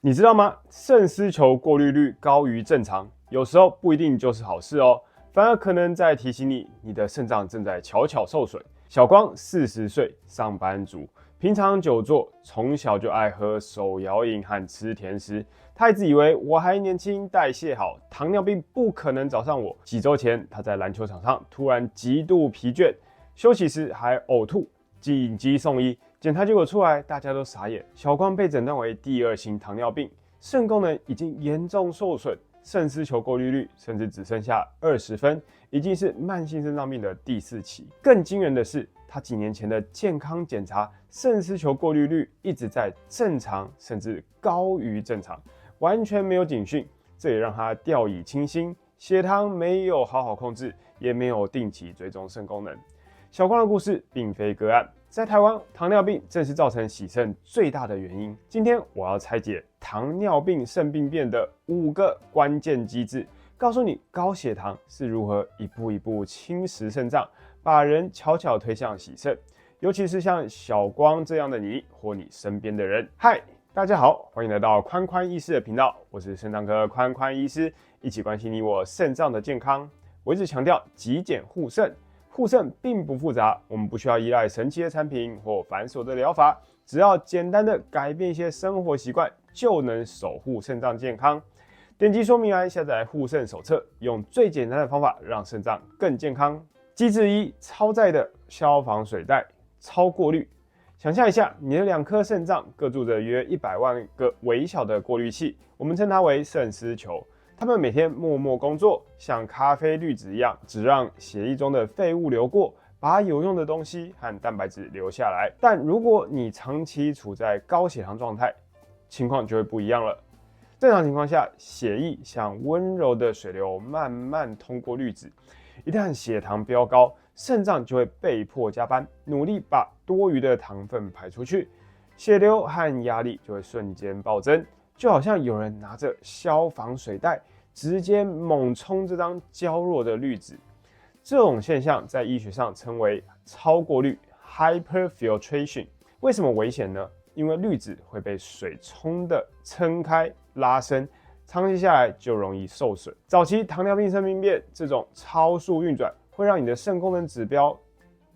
你知道吗？肾丝球过滤率高于正常，有时候不一定就是好事哦，反而可能在提醒你，你的肾脏正在悄悄受损。小光40岁，上班族，平常久坐，从小就爱喝手摇饮和吃甜食。他一直以为我还年轻，代谢好，糖尿病不可能找上我。几周前，他在篮球场上突然极度疲倦，休息时还呕吐，紧急送医。检查结果出来，大家都傻眼。小光被诊断为第2型糖尿病，肾功能已经严重受损，肾丝球过滤率甚至只剩下20分，已经是慢性肾脏病的第4期。更惊人的是，他几年前的健康检查，肾丝球过滤率一直在正常，甚至高于正常，完全没有警讯。这也让他掉以轻心，血糖没有好好控制，也没有定期追踪肾功能。小光的故事并非个案，在台湾，糖尿病正是造成洗肾最大的原因。今天我要拆解糖尿病肾病变的5个关键机制，告诉你高血糖是如何一步一步侵蚀肾脏，把人悄悄推向洗肾。尤其是像小光这样的你或你身边的人。嗨，大家好，欢迎来到宽宽医师的频道，我是肾脏科宽宽医师，一起关心你我肾脏的健康。我一直强调极简护肾。护肾并不复杂，我们不需要依赖神奇的产品或繁琐的疗法，只要简单的改变一些生活习惯，就能守护肾脏健康。点击说明栏下载护肾手册，用最简单的方法让肾脏更健康。机制1：超载的消防水袋，超过滤。想象一下，你的2颗肾脏各住着约100万个微小的过滤器，我们称它为肾丝球。他们每天默默工作，像咖啡滤纸一样，只让血液中的废物流过，把有用的东西和蛋白质留下来。但如果你长期处在高血糖状态，情况就会不一样了。正常情况下，血液像温柔的水流慢慢通过滤纸，一旦血糖飙高，肾脏就会被迫加班，努力把多余的糖分排出去，血流和压力就会瞬间暴增。就好像有人拿着消防水袋直接猛冲这张娇弱的滤纸，这种现象在医学上称为超过滤 （hyperfiltration）。为什么危险呢？因为滤纸会被水冲的撑开、拉伸，长期下来就容易受损。早期糖尿病肾病变这种超速运转，会让你的肾功能指标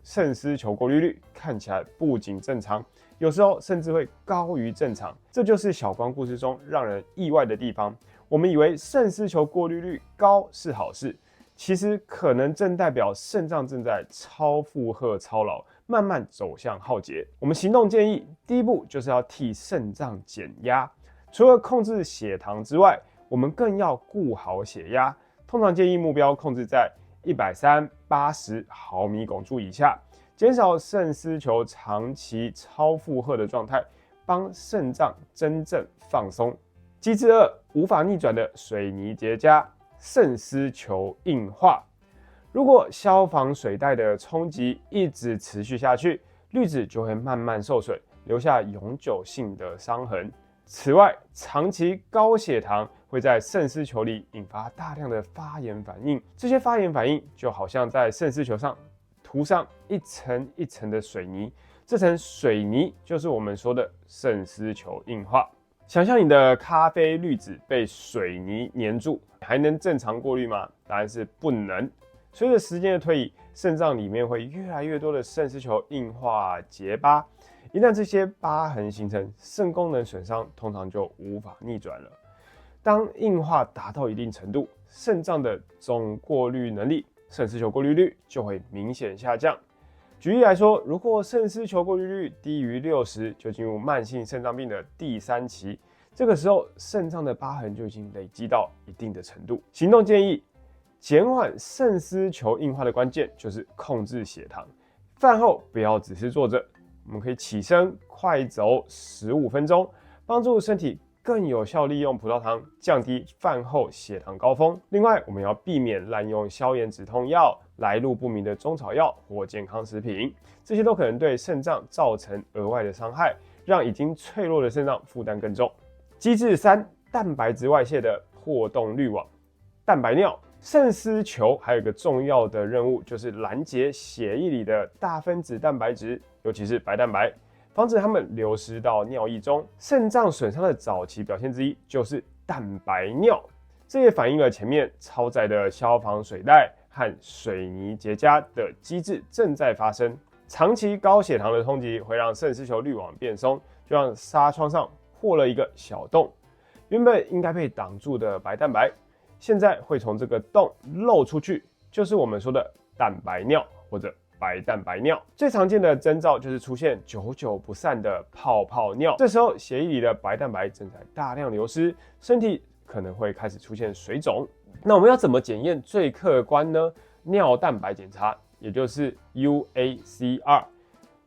肾丝球过滤率看起来不仅正常，有时候甚至会高于正常。这就是小光故事中让人意外的地方。我们以为肾丝球过滤率高是好事，其实可能正代表肾脏正在超负荷操劳，慢慢走向浩劫。我们行动建议，第一步就是要替肾脏减压。除了控制血糖之外，我们更要顾好血压。通常建议目标控制在130/80毫米汞柱以下，减少肾丝球长期超负荷的状态，帮肾脏真正放松。机制2：无法逆转的水泥结痂，肾丝球硬化。如果消防水袋的冲击一直持续下去，滤纸就会慢慢受损，留下永久性的伤痕。此外，长期高血糖会在肾丝球里引发大量的发炎反应，这些发炎反应就好像在肾丝球上涂上一层一层的水泥，这层水泥就是我们说的肾丝球硬化。想象你的咖啡滤纸被水泥黏住，还能正常过滤吗？答案是不能。随着时间的推移，肾脏里面会越来越多的肾丝球硬化结疤，一旦这些疤痕形成，肾功能损伤通常就无法逆转了。当硬化达到一定程度，肾脏的总过滤能力、肾丝球过滤率就会明显下降。举例来说，如果肾丝球过滤率低于60，就进入慢性肾脏病的第3期。这个时候，肾脏的疤痕就已经累积到一定的程度。行动建议：减缓肾丝球硬化的关键就是控制血糖。饭后不要只是坐着，我们可以起身快走15分钟，帮助身体更有效利用葡萄糖，降低饭后血糖高峰。另外，我们要避免滥用消炎止痛药、来路不明的中草药或健康食品，这些都可能对肾脏造成额外的伤害，让已经脆弱的肾脏负担更重。机制3：蛋白质外泄的破洞滤网，蛋白尿。肾丝球还有一个重要的任务，就是拦截血液里的大分子蛋白质，尤其是白蛋白。防止它们流失到尿液中。肾脏损伤的早期表现之一就是蛋白尿，这也反映了前面超载的消防水带和水泥结痂的机制正在发生。长期高血糖的冲击会让肾丝球滤网变松，就像纱窗上破了一个小洞，原本应该被挡住的白蛋白，现在会从这个洞漏出去，就是我们说的蛋白尿或者白蛋白尿。最常见的征兆就是出现久久不散的泡泡尿，这时候血液里的白蛋白正在大量流失，身体可能会开始出现水肿。那我们要怎么检验最客观呢？尿蛋白检查，也就是 UACR。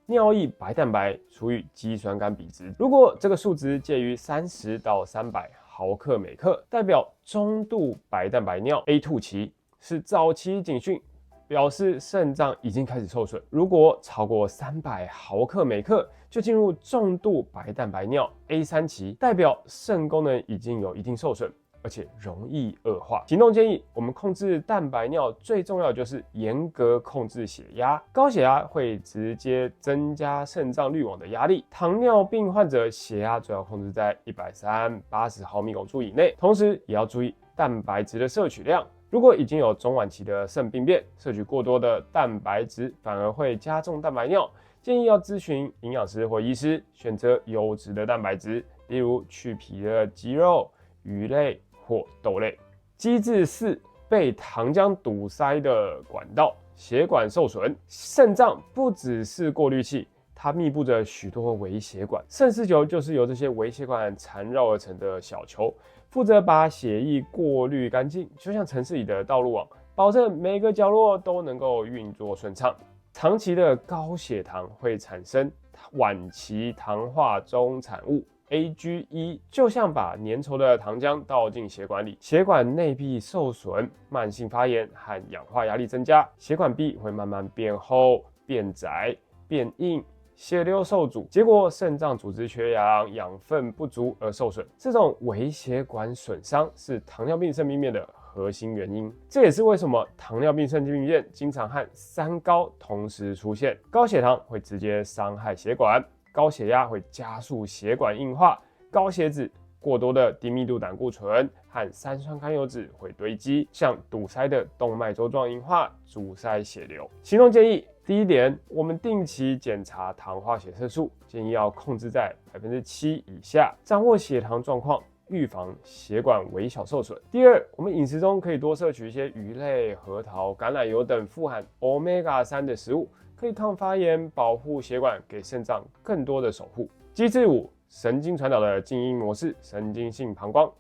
尿液白蛋白除以肌酸酐比值，如果这个数值介于30到300毫克每克，代表中度白蛋白尿 A2 期，是早期警讯，表示肾脏已经开始受损。如果超过300毫克每克，就进入重度白蛋白尿 A3 期，代表肾功能已经有一定受损，而且容易恶化。行动建议：我们控制蛋白尿最重要的就是严格控制血压。高血压会直接增加肾脏滤网的压力。糖尿病患者血压最好控制在130/80毫米汞柱以内，同时也要注意蛋白质的摄取量。如果已经有中晚期的肾病变，摄取过多的蛋白质反而会加重蛋白尿，建议要咨询营养师或医师，选择优质的蛋白质，例如去皮的鸡肉、鱼类或豆类。机制4，被糖浆堵塞的管道，血管受损。肾脏不只是过滤器，它密布着许多微血管，肾丝球就是由这些微血管缠绕而成的小球，负责把血液过滤干净，就像城市里的道路网，保证每个角落都能够运作顺畅。长期的高血糖会产生晚期糖化终产物AGE， 就像把粘稠的糖浆倒进血管里，血管内壁受损，慢性发炎和氧化压力增加，血管壁会慢慢变厚、变窄、变硬，血流受阻，结果肾脏组织缺氧，养分不足而受损。这种微血管损伤是糖尿病肾病变的核心原因。这也是为什么糖尿病肾病变经常和3高同时出现。高血糖会直接伤害血管，高血压会加速血管硬化，高血脂、过多的低密度胆固醇和三酸甘油脂会堆积，像堵塞的动脉粥状硬化，阻塞血流。行动建议：第一点，我们定期检查糖化血色素，建议要控制在7%以下，掌握血糖状况，预防血管微小受损。第二，我们饮食中可以多摄取一些鱼类、核桃、橄榄油等富含 Omega-3 的食物，可以抗发炎，保护血管，给肾脏更多的守护。机制5，神经传导的静音模式，神经性膀胱。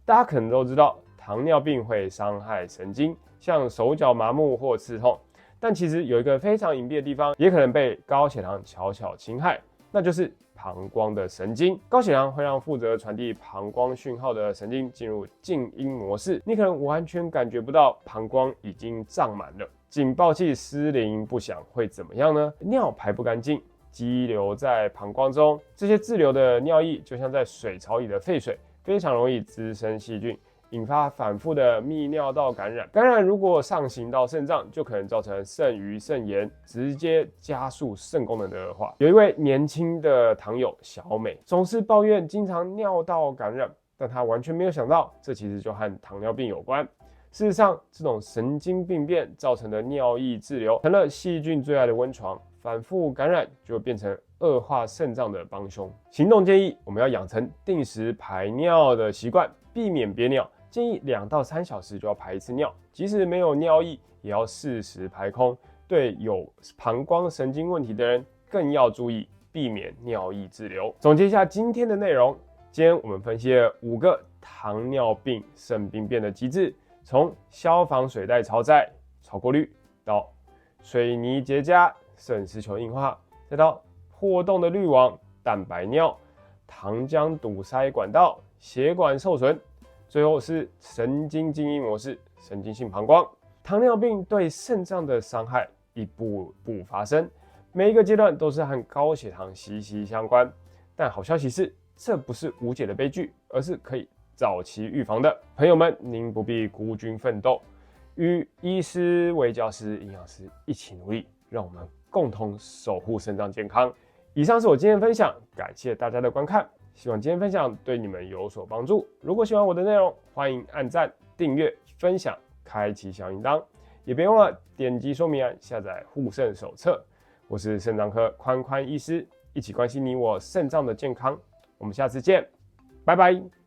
大家可能都知道，糖尿病会伤害神经，像手脚麻木或刺痛。但其实有一个非常隐蔽的地方，也可能被高血糖悄悄侵害，那就是膀胱的神经。高血糖会让负责传递膀胱讯号的神经进入静音模式，你可能完全感觉不到膀胱已经胀满了。警报器失灵不响会怎么样呢？尿排不干净，积留在膀胱中，这些滞留的尿液就像在水槽里的废水，非常容易滋生细菌，引发反复的泌尿道感染。感染如果上行到肾脏，就可能造成肾盂肾炎，直接加速肾功能的恶化。有一位年轻的糖友小美，总是抱怨经常尿道感染，但她完全没有想到，这其实就和糖尿病有关。事实上，这种神经病变造成的尿液滞留，成了细菌最爱的温床，反复感染就变成恶化肾脏的帮凶。行动建议：我们要养成定时排尿的习惯，避免憋尿。建议2到3小时就要排一次尿，即使没有尿意，也要适时排空。对有膀胱神经问题的人，更要注意避免尿液滞留。总结一下今天的内容，今天我们分析了5个糖尿病肾病变的机制，从消防水带超载、超过滤，到水泥结痂、肾丝球硬化，再到破洞的滤网、蛋白尿、糖浆堵塞管道、血管受损。最后是神经静音模式，神经性膀胱。糖尿病对肾脏的伤害一步步发生，每一个阶段都是和高血糖息息相关。但好消息是，这不是无解的悲剧，而是可以早期预防的。朋友们，您不必孤军奋斗，与医师、卫教师、营养师一起努力，让我们共同守护肾脏健康，以上是我今天的分享，感谢大家的观看，希望今天分享对你们有所帮助。如果喜欢我的内容，欢迎按赞、订阅、分享、开启小铃铛，也别忘了点击说明栏下载护肾手册。我是肾脏科宽宽医师，一起关心你我肾脏的健康。我们下次见，拜拜。